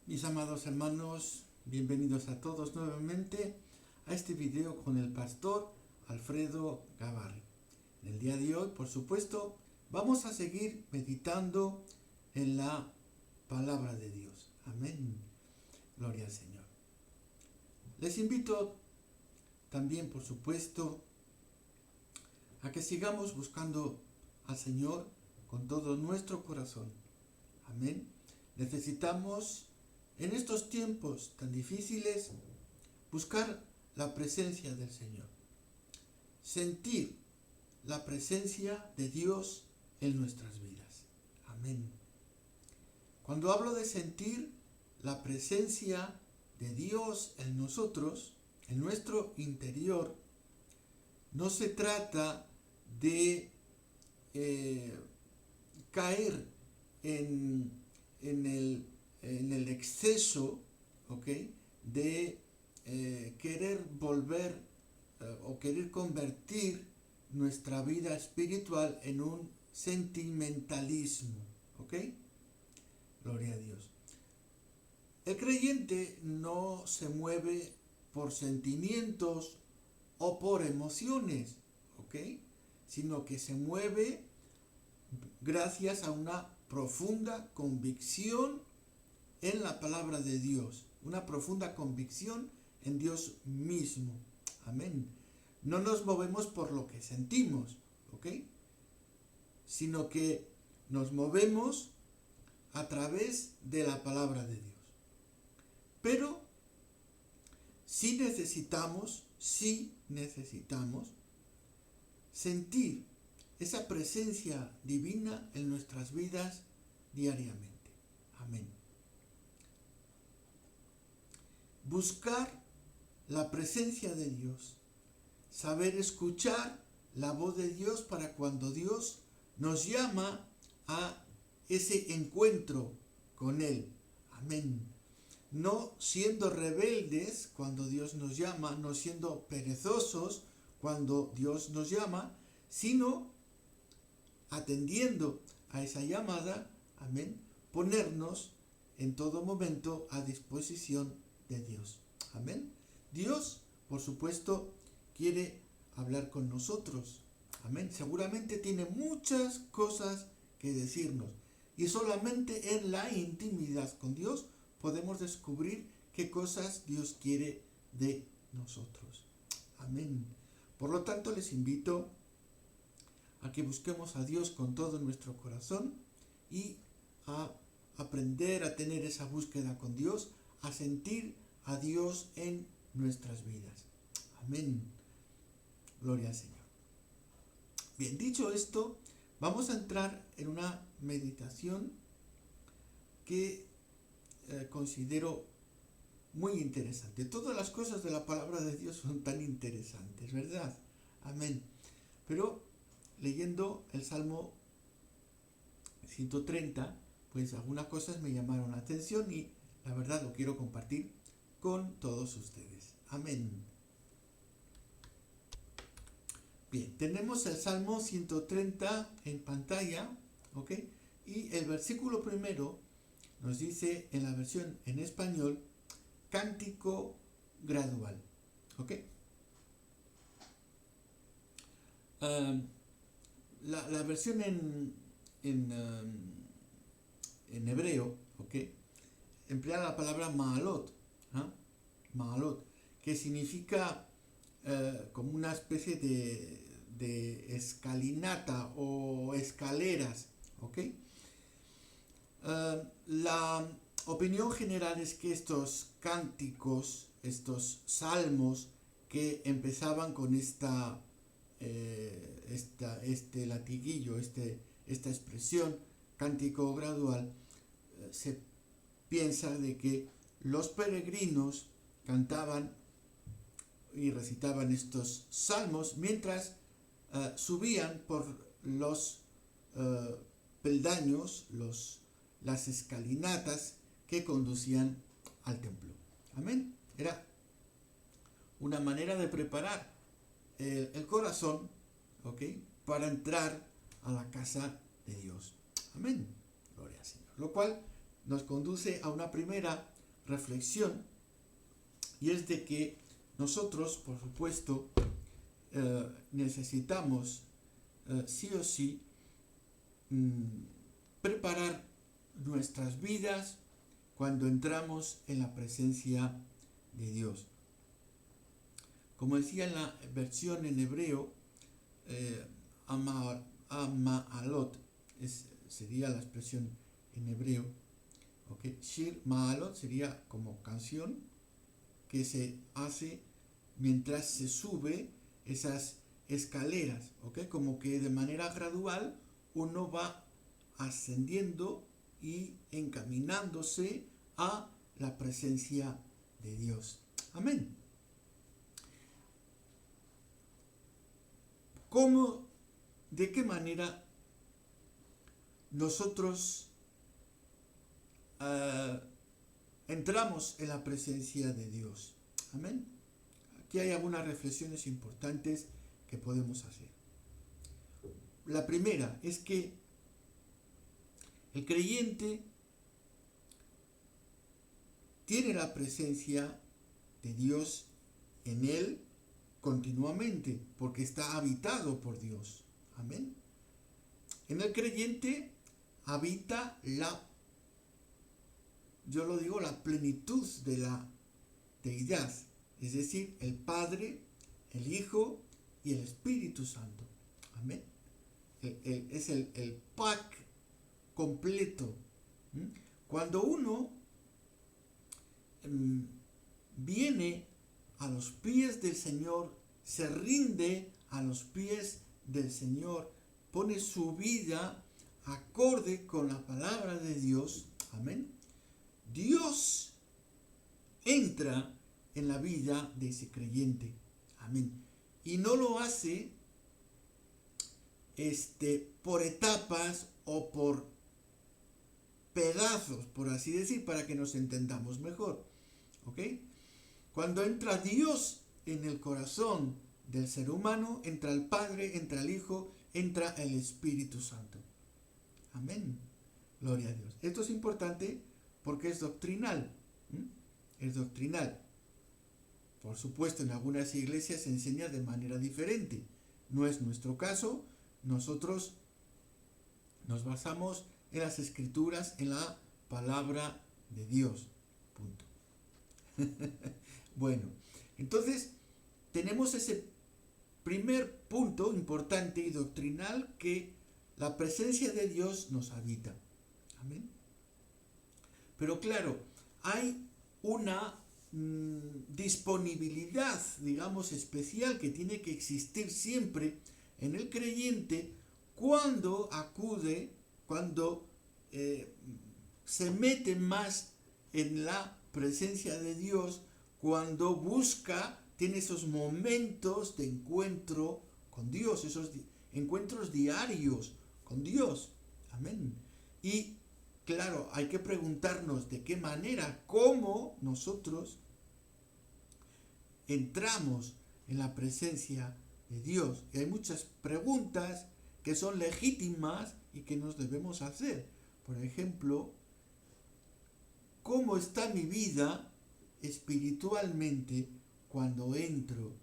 Mis amados hermanos, bienvenidos a todos nuevamente a este video con el pastor Alfredo Gavarri. En el día de hoy, por supuesto, vamos a seguir meditando en la palabra de Dios. Amén. Gloria al Señor. Les invito también, por supuesto, a que sigamos buscando al Señor con todo nuestro corazón. Amén. Necesitamos en estos tiempos tan difíciles buscar la presencia del Señor. Sentir la presencia de Dios en nuestras vidas. Amén. Cuando hablo de sentir la presencia de Dios en nosotros, en nuestro interior, no se trata de caer en el exceso, ¿ok?, de querer volver o querer convertir nuestra vida espiritual en un sentimentalismo, ¿ok? Gloria a Dios. El creyente no se mueve por sentimientos o por emociones, ¿ok?, sino que se mueve gracias a una profunda convicción en la palabra de Dios, una profunda convicción en Dios mismo. Amén. No nos movemos por lo que sentimos, ¿ok?, sino que nos movemos a través de la palabra de Dios. Pero sí necesitamos sentir esa presencia divina en nuestras vidas diariamente. Amén. Buscar la presencia de Dios, saber escuchar la voz de Dios para cuando Dios nos llama a ese encuentro con Él. Amén. No siendo rebeldes cuando Dios nos llama, no siendo perezosos cuando Dios nos llama, sino atendiendo a esa llamada, amén, ponernos en todo momento a disposición de Dios. Amén. Dios, por supuesto, quiere hablar con nosotros. Amén. Seguramente tiene muchas cosas que decirnos. Y solamente en la intimidad con Dios podemos descubrir qué cosas Dios quiere de nosotros. Amén. Por lo tanto, les invito a que busquemos a Dios con todo nuestro corazón y a aprender a tener esa búsqueda con Dios, a sentir a Dios en nuestras vidas. Amén. Gloria al Señor. Bien, dicho esto, vamos a entrar en una meditación que considero muy interesante. Todas las cosas de la palabra de Dios son tan interesantes, ¿verdad? Amén. Pero leyendo el Salmo 130, pues algunas cosas me llamaron la atención y la verdad lo quiero compartir con todos ustedes. Amén. Bien, tenemos el Salmo 130 en pantalla, ¿ok? Y el versículo primero nos dice en la versión en español, cántico gradual, ¿ok? La versión en hebreo, ¿ok?, emplea la palabra ma'alot, ¿eh? Ma'alot, que significa como una especie de escalinata o escaleras, ¿ok? La opinión general es que estos cánticos, estos salmos que empezaban con este latiguillo, esta expresión, cántico gradual, se piensa de que los peregrinos cantaban y recitaban estos salmos mientras subían por los peldaños, las escalinatas que conducían al templo. Amén. Era una manera de preparar el corazón, ¿ok?, para entrar a la casa de Dios. Amén. Gloria al Señor. Lo cual nos conduce a una primera reflexión, y es de que nosotros, por supuesto, necesitamos sí o sí preparar nuestras vidas cuando entramos en la presencia de Dios. Como decía en la versión en hebreo, Ma'alot sería la expresión en hebreo. ¿Okay? Shir Ma'alot sería como canción que se hace mientras se sube esas escaleras, ¿okay? Como que de manera gradual uno va ascendiendo y encaminándose a la presencia de Dios. Amén. ¿Cómo, de qué manera nosotros entramos en la presencia de Dios? Amén. Aquí hay algunas reflexiones importantes que podemos hacer. La primera es que el creyente tiene la presencia de Dios en él continuamente, porque está habitado por Dios. Amén. En el creyente habita la plenitud de la deidad, es decir, el Padre, el Hijo y el Espíritu Santo. Amén. Es el pack completo. Cuando uno viene a los pies del Señor, se rinde a los pies del Señor, pone su vida acorde con la palabra de Dios. Amén. Dios entra en la vida de ese creyente. Amén. Y no lo hace por etapas o por pedazos, por así decir, para que nos entendamos mejor. ¿Ok? Cuando entra Dios en el corazón del ser humano, entra el Padre, entra el Hijo, entra el Espíritu Santo. Amén. Gloria a Dios. Esto es importante porque es doctrinal. Es doctrinal. Por supuesto, en algunas iglesias se enseña de manera diferente. No es nuestro caso. Nosotros nos basamos en las Escrituras, en la palabra de Dios. Punto. Bueno, entonces tenemos ese primer punto importante y doctrinal, que la presencia de Dios nos habita. Amén. Pero claro, hay una disponibilidad, digamos, especial que tiene que existir siempre en el creyente cuando acude, cuando se mete más en la presencia de Dios, cuando busca, tiene esos momentos de encuentro con Dios, esos encuentros diarios con Dios. Amén. Y claro, hay que preguntarnos de qué manera, cómo nosotros entramos en la presencia de Dios. Y hay muchas preguntas que son legítimas y que nos debemos hacer. Por ejemplo, ¿cómo está mi vida espiritualmente cuando entro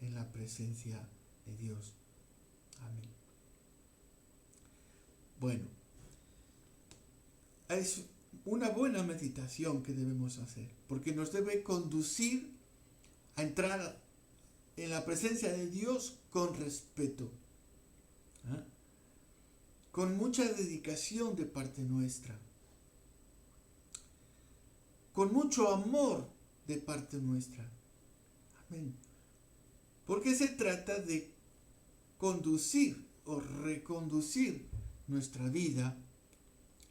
en la presencia de Dios? Amén. Bueno, es una buena meditación que debemos hacer, porque nos debe conducir a entrar en la presencia de Dios con respeto, con mucha dedicación de parte nuestra, con mucho amor de parte nuestra. Amén. Porque se trata de conducir o reconducir nuestra vida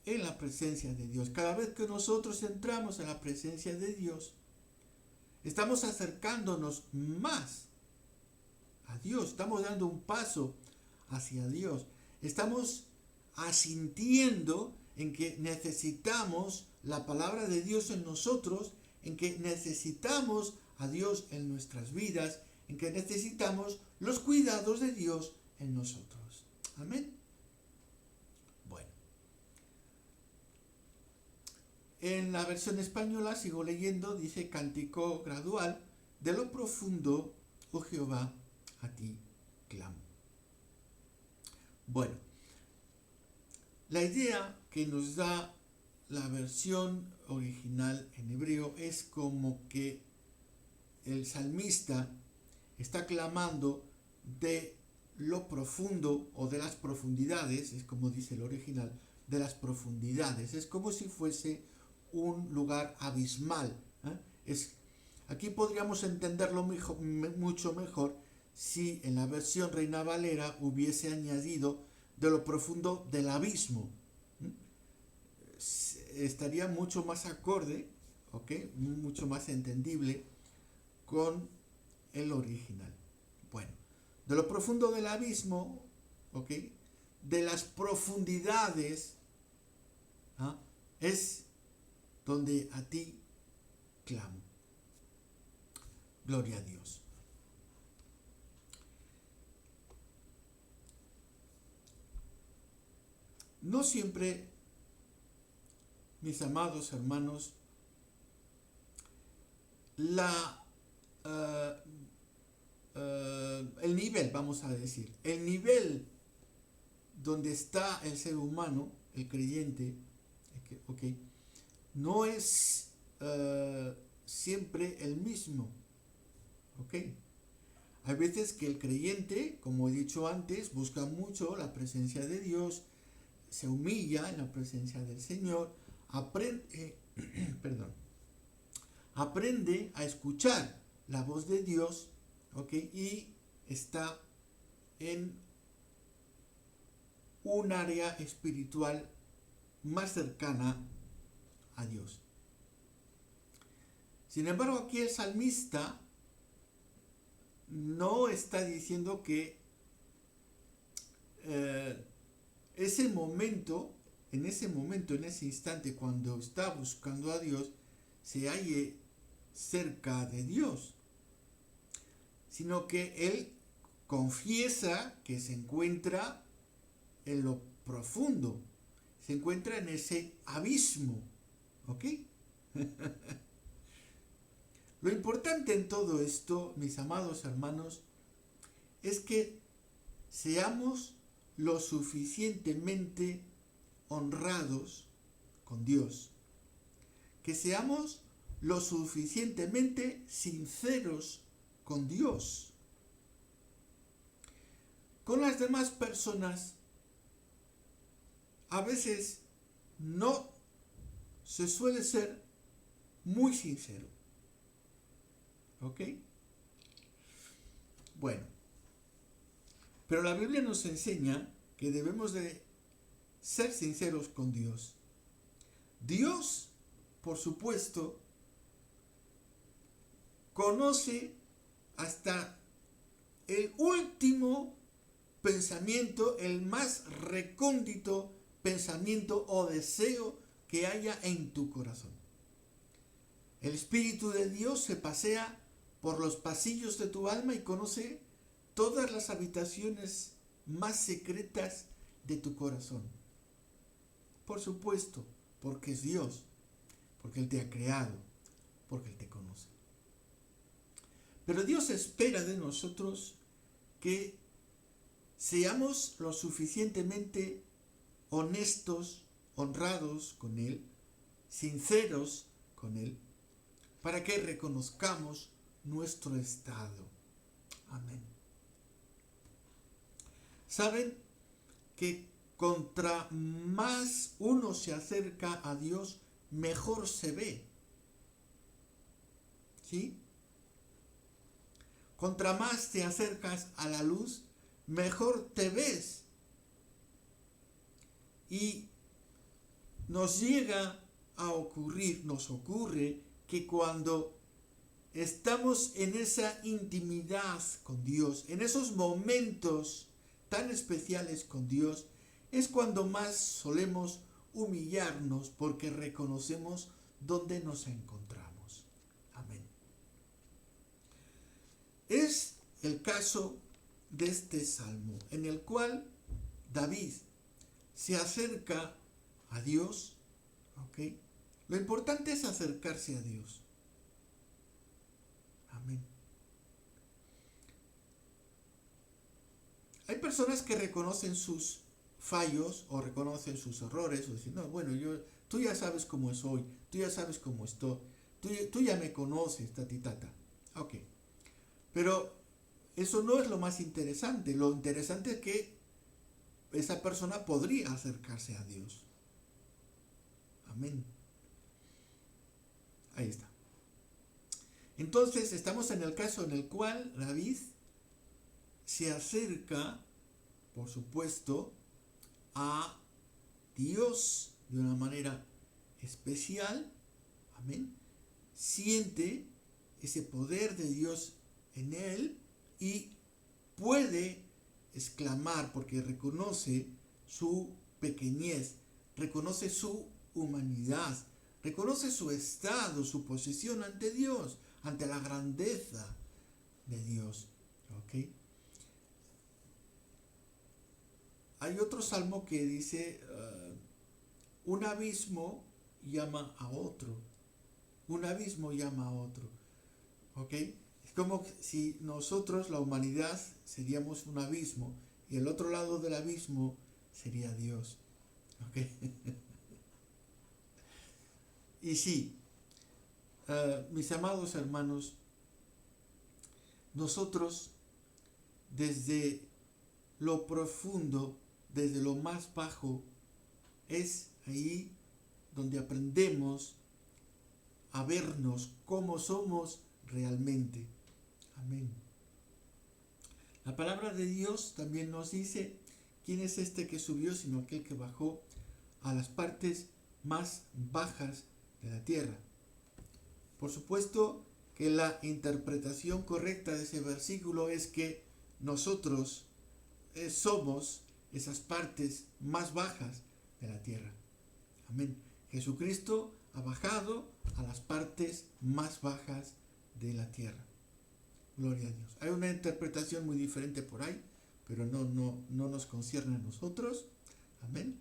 en la presencia de Dios. Cada vez que nosotros entramos en la presencia de Dios, estamos acercándonos más a Dios, estamos dando un paso hacia Dios, estamos asintiendo en que necesitamos la palabra de Dios en nosotros, en que necesitamos a Dios en nuestras vidas, en que necesitamos los cuidados de Dios en nosotros. Amén. Bueno. en la versión española, sigo leyendo, dice cántico gradual, de lo profundo, oh Jehová, a ti clamo. Bueno, la idea que nos da la versión original en hebreo es como que el salmista está clamando de lo profundo o de las profundidades, es como dice el original, de las profundidades. Es como si fuese un lugar abismal. Aquí podríamos entenderlo mucho mejor si en la versión Reina Valera hubiese añadido de lo profundo del abismo. Estaría mucho más acorde, mucho más entendible con el original. Bueno, de lo profundo del abismo, de las profundidades, es donde a ti clamo. Gloria a Dios. No siempre, mis amados hermanos, el nivel, vamos a decir, el nivel donde está el ser humano, el creyente, no es siempre el mismo. Hay veces que el creyente, como he dicho antes, busca mucho la presencia de Dios, se humilla en la presencia del Señor, aprende a escuchar la voz de Dios, y está en un área espiritual más cercana a Dios. Sin embargo, aquí el salmista no está diciendo que en ese instante, cuando está buscando a Dios, se halle cerca de Dios, sino que él confiesa que se encuentra en lo profundo, se encuentra en ese abismo, Lo importante en todo esto, mis amados hermanos, es que seamos lo suficientemente honrados con Dios, que seamos lo suficientemente sinceros con Dios. Con las demás personas, a veces no se suele ser muy sincero. Bueno, pero la Biblia nos enseña que debemos de ser sinceros con Dios. Dios, por supuesto, conoce hasta el último pensamiento, el más recóndito pensamiento o deseo que haya en tu corazón. El Espíritu de Dios se pasea por los pasillos de tu alma y conoce todas las habitaciones más secretas de tu corazón. Por supuesto, porque es Dios, porque Él te ha creado, porque Él te conoce. Pero Dios espera de nosotros que seamos lo suficientemente honestos, honrados con Él, sinceros con Él, para que reconozcamos nuestro estado. Amén. ¿Saben que contra más uno se acerca a Dios, mejor se ve? ¿Sí? Contra más te acercas a la luz, mejor te ves. Y nos ocurre que cuando estamos en esa intimidad con Dios, en esos momentos tan especiales con Dios, es cuando más solemos humillarnos porque reconocemos dónde nos encontramos. Amén. Es el caso de este salmo, en el cual David se acerca a Dios, Lo importante es acercarse a Dios. Amén. Hay personas que reconocen sus fallos o reconocen sus errores o dicen, no, bueno, tú ya sabes cómo soy, tú ya sabes cómo estoy, tú ya me conoces, tatitata. Ok. Pero eso no es lo más interesante. Lo interesante es que esa persona podría acercarse a Dios. Amén. Ahí está. Entonces estamos en el caso en el cual David se acerca, por supuesto, a Dios de una manera especial. Amén. Siente ese poder de Dios en él y puede exclamar porque reconoce su pequeñez, reconoce su humanidad, reconoce su estado, su posición ante Dios, ante la grandeza de Dios. ¿Ok? Hay otro salmo que dice, un abismo llama a otro, un abismo llama a otro. ¿Ok? Es como si nosotros, la humanidad, seríamos un abismo y el otro lado del abismo sería Dios. ¿Ok? Y sí, mis amados hermanos, nosotros desde lo profundo, desde lo más bajo, es ahí donde aprendemos a vernos como somos realmente. Amén. La palabra de Dios también nos dice, ¿quién es este que subió sino aquel que bajó a las partes más bajas de la tierra? Por supuesto que la interpretación correcta de ese versículo es que nosotros somos esas partes más bajas de la tierra. Amén. Jesucristo ha bajado a las partes más bajas de la tierra. Gloria a Dios. Hay una interpretación muy diferente por ahí, pero no nos concierne a nosotros. Amén.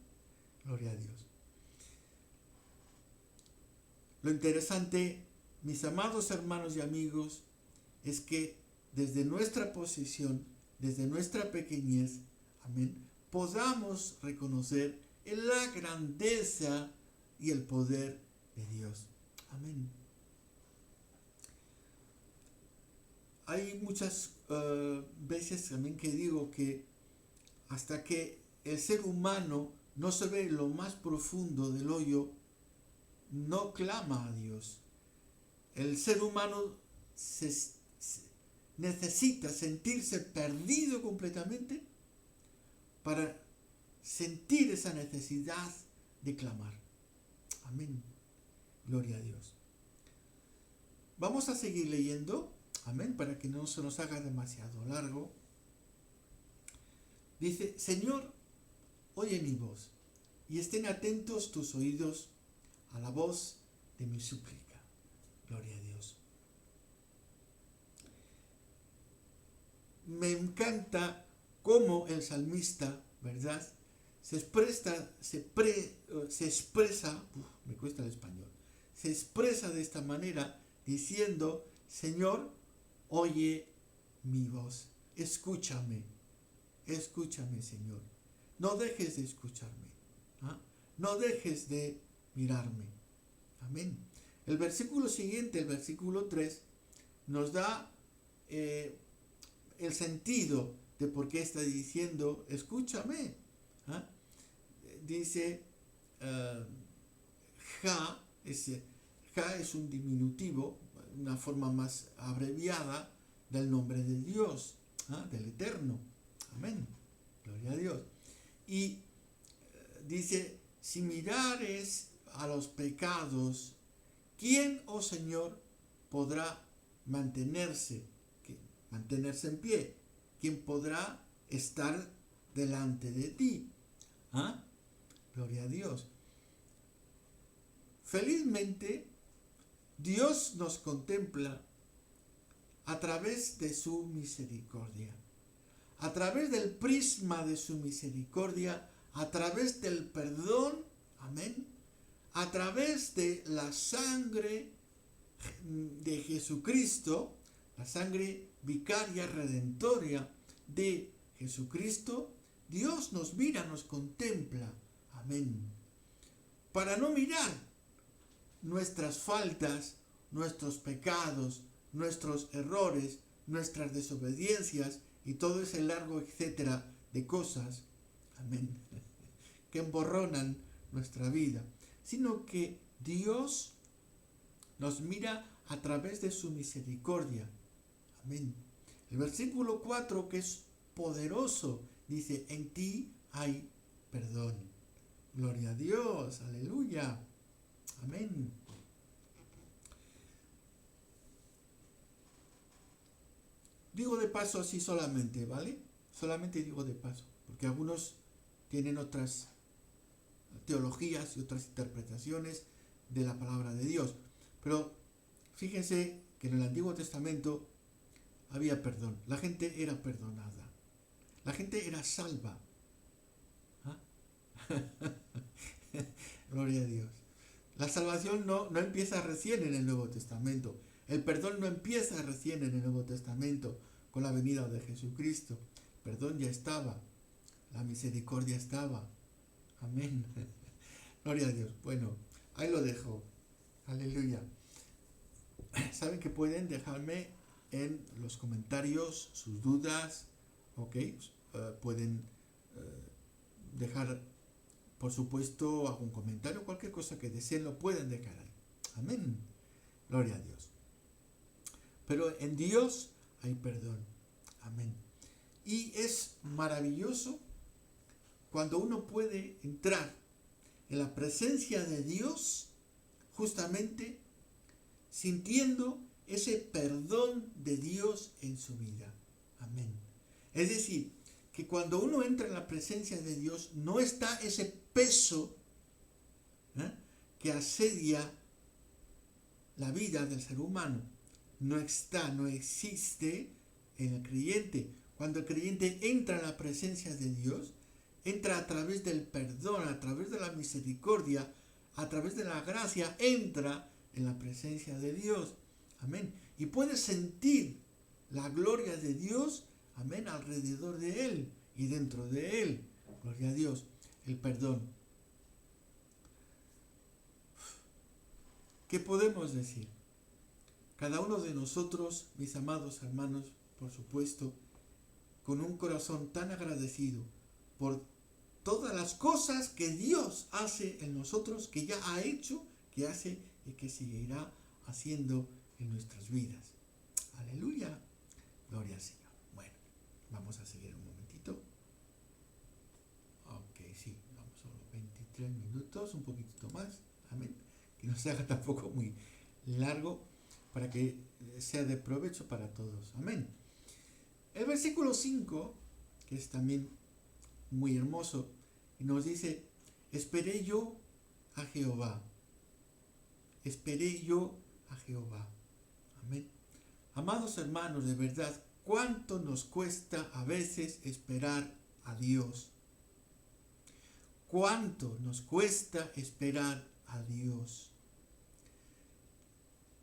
Gloria a Dios. Lo interesante, mis amados hermanos y amigos, es que desde nuestra posición, desde nuestra pequeñez, amén, podamos reconocer la grandeza y el poder de Dios. Amén. Hay muchas veces también que digo que hasta que el ser humano no se ve en lo más profundo del hoyo, no clama a Dios. El ser humano necesita sentirse perdido completamente para sentir esa necesidad de clamar. Amén. Gloria a Dios. Vamos a seguir leyendo. Amén. Para que no se nos haga demasiado largo. Dice, Señor, oye mi voz y estén atentos tus oídos a la voz de mi súplica. Gloria a Dios. Me encanta cómo el salmista, ¿verdad? Se expresa, me cuesta el español, se expresa de esta manera diciendo, Señor, oye mi voz, escúchame, Señor, no dejes de escucharme, no dejes de mirarme. Amén. El versículo siguiente, el versículo 3, nos da el sentido de por qué está diciendo, escúchame. Dice, ja es un diminutivo, una forma más abreviada del nombre de Dios, del Eterno. Amén. Gloria a Dios. Y dice, si mirares a los pecados, ¿quién, oh Señor, podrá mantenerse en pie? ¿Quién podrá estar delante de ti? Gloria a Dios. Felizmente, Dios nos contempla a través de su misericordia, a través del prisma de su misericordia, a través del perdón, amén, a través de la sangre de Jesucristo, la sangre vicaria redentoria de Jesucristo, Dios nos mira, nos contempla. Amén. Para no mirar nuestras faltas, nuestros pecados, nuestros errores, nuestras desobediencias y todo ese largo etcétera de cosas, amén, que emborronan nuestra vida, sino que Dios nos mira a través de su misericordia. Amén. El versículo 4, que es poderoso, dice, en ti hay perdón. Gloria a Dios, aleluya. Amén. Digo de paso así solamente, ¿vale? Solamente digo de paso, porque algunos tienen otras teologías y otras interpretaciones de la palabra de Dios. Pero fíjense que en el Antiguo Testamento había perdón. La gente era perdonada. La gente era salva. ¿Ah? Gloria a Dios. La salvación no empieza recién en el Nuevo Testamento. El perdón no empieza recién en el Nuevo Testamento con la venida de Jesucristo. El perdón ya estaba. La misericordia estaba. Amén. Gloria a Dios. Bueno, ahí lo dejo. Aleluya. Saben que pueden dejarme en los comentarios sus dudas. Ok. Pueden dejar, por supuesto, algún comentario, cualquier cosa que deseen, lo pueden dejar ahí. Amén. Gloria a Dios. Pero en Dios hay perdón. Amén. Y es maravilloso cuando uno puede entrar en la presencia de Dios justamente sintiendo ese perdón de Dios en su vida. Amén. Es decir, que cuando uno entra en la presencia de Dios no está ese peso que asedia la vida del ser humano. No está, no existe en el creyente. Cuando el creyente entra en la presencia de Dios, entra a través del perdón, a través de la misericordia, a través de la gracia, entra en la presencia de Dios. Amén. Y puede sentir la gloria de Dios, amén, alrededor de él y dentro de él. Gloria a Dios. El perdón. ¿Qué podemos decir? Cada uno de nosotros, mis amados hermanos, por supuesto, con un corazón tan agradecido por todas las cosas que Dios hace en nosotros, que ya ha hecho, que hace y que seguirá haciendo en nuestras vidas. Aleluya. Gloria al Señor. Bueno, vamos a seguir un momentito. Ok, sí, vamos solo 23 minutos, un poquitito más. Amén. Que no se haga tampoco muy largo para que sea de provecho para todos. Amén. El versículo 5, que es también muy hermoso, y nos dice, esperé yo a Jehová. Esperé yo a Jehová. Amén. Amados hermanos, de verdad, ¿cuánto nos cuesta a veces esperar a Dios? ¿Cuánto nos cuesta esperar a Dios?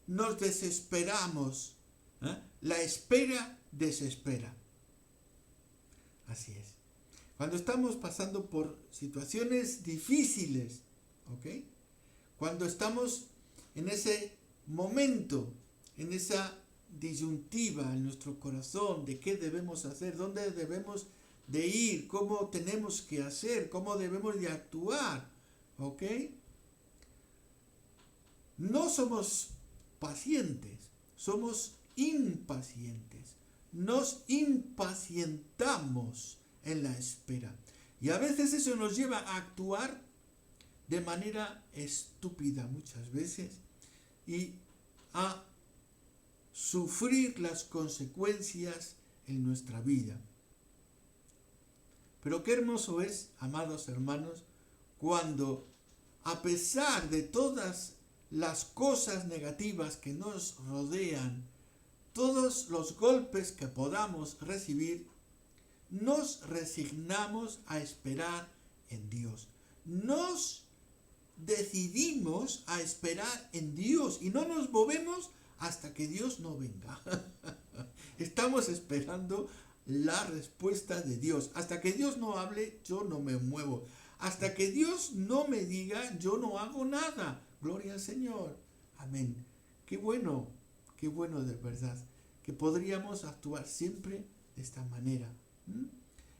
Nos desesperamos. La espera desespera. Así es. Cuando estamos pasando por situaciones difíciles, ¿ok? Cuando estamos en ese momento, en esa disyuntiva en nuestro corazón de qué debemos hacer, dónde debemos de ir, cómo tenemos que hacer, cómo debemos de actuar, ¿ok? No somos pacientes, somos impacientes. Nos impacientamos en la espera. Y a veces eso nos lleva a actuar de manera estúpida muchas veces y a sufrir las consecuencias en nuestra vida. Pero qué hermoso es, amados hermanos, cuando a pesar de todas las cosas negativas que nos rodean, todos los golpes que podamos recibir, nos resignamos a esperar en Dios. Nos decidimos a esperar en Dios y no nos movemos hasta que Dios no venga. Estamos esperando la respuesta de Dios. Hasta que Dios no hable, yo no me muevo. Hasta que Dios no me diga, yo no hago nada. Gloria al Señor. Amén. Qué bueno de verdad, que podríamos actuar siempre de esta manera.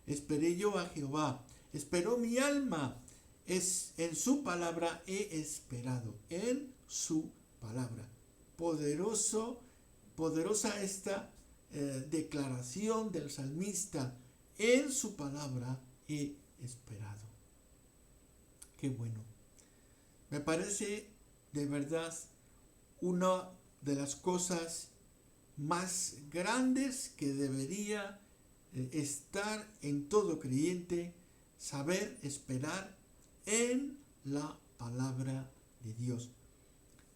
Esperé yo a Jehová, esperó mi alma, es en su palabra he esperado, en su palabra. Poderosa esta declaración del salmista, en su palabra he esperado. Qué bueno. Me parece de verdad una de las cosas más grandes que debería estar en todo creyente, saber esperar en la palabra de Dios.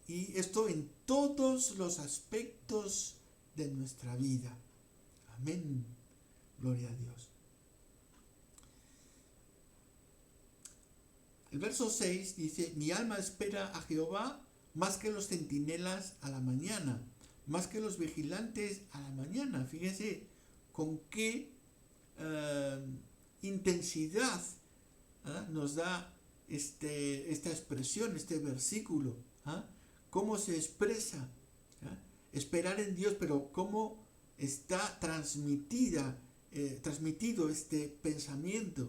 Y esto en todos los aspectos de nuestra vida. Amén. Gloria a Dios. El verso 6 dice, mi alma espera a Jehová más que los centinelas a la mañana, más que los vigilantes a la mañana. Fíjense con qué intensidad nos da esta expresión, este versículo. Cómo se expresa. Esperar en Dios, pero cómo está transmitido este pensamiento.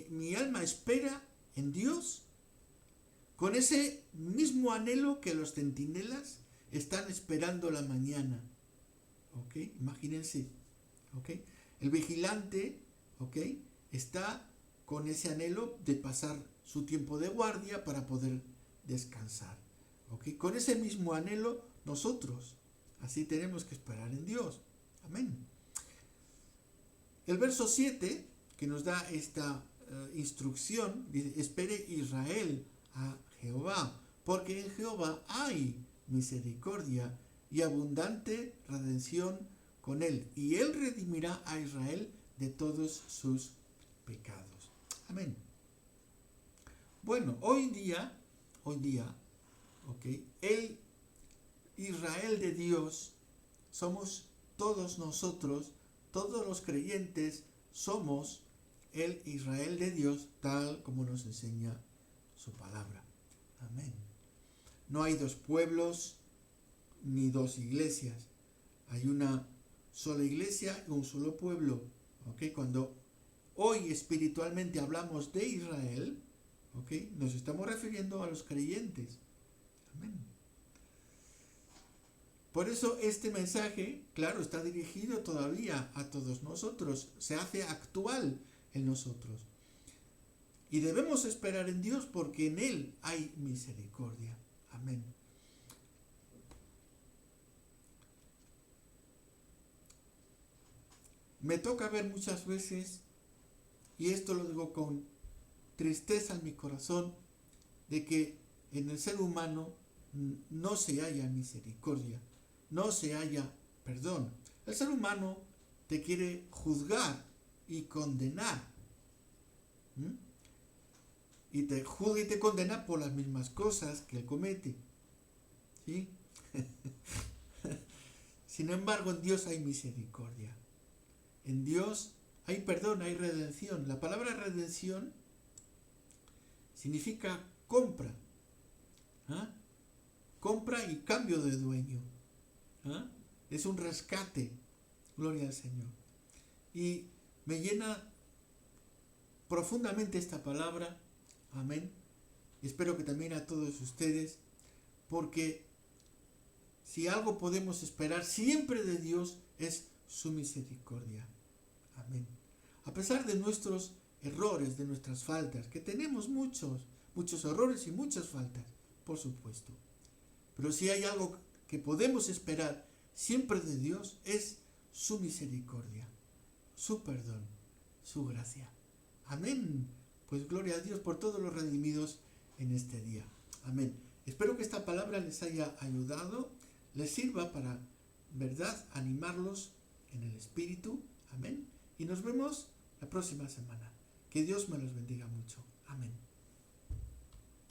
Mi alma espera en Dios con ese mismo anhelo que los centinelas están esperando la mañana. ¿Ok? Imagínense. ¿Ok? El vigilante, ¿ok?, está con ese anhelo de pasar su tiempo de guardia para poder descansar. ¿Ok? Con ese mismo anhelo nosotros, así tenemos que esperar en Dios. Amén. El verso 7, que nos da esta instrucción, dice, espere Israel a Jehová, porque en Jehová hay misericordia y abundante redención con él, y él redimirá a Israel de todos sus pecados. Amén. Bueno, hoy día, ¿ok?, el Israel de Dios somos todos nosotros, todos los creyentes somos el Israel de Dios tal como nos enseña su palabra. Amén. No hay dos pueblos ni dos iglesias. Hay una sola iglesia y un solo pueblo. ¿Ok? Cuando hoy espiritualmente hablamos de Israel, ¿ok?, nos estamos refiriendo a los creyentes. Amén. Por eso este mensaje, claro, está dirigido todavía a todos nosotros, se hace actual en nosotros. Y debemos esperar en Dios porque en Él hay misericordia. Amén. Me toca ver muchas veces, y esto lo digo con tristeza en mi corazón, de que en el ser humano no se halla misericordia, no se halla perdón. El ser humano te quiere juzgar y condenar. Y te juzga y te condena por las mismas cosas que él comete. ¿Sí? Sin embargo, en Dios hay misericordia. En Dios hay perdón, hay redención. La palabra redención significa compra. Compra y cambio de dueño. Es un rescate. Gloria al Señor. Y me llena profundamente esta palabra. Amén. Espero que también a todos ustedes, porque si algo podemos esperar siempre de Dios es su misericordia. Amén. A pesar de nuestros errores, de nuestras faltas, que tenemos muchos errores y muchas faltas, por supuesto. Pero si hay algo que podemos esperar siempre de Dios es su misericordia, su perdón, su gracia. Amén. Pues gloria a Dios por todos los redimidos en este día. Amén. Espero que esta palabra les haya ayudado, les sirva para, verdad, animarlos en el Espíritu. Amén. Y nos vemos la próxima semana. Que Dios me los bendiga mucho. Amén.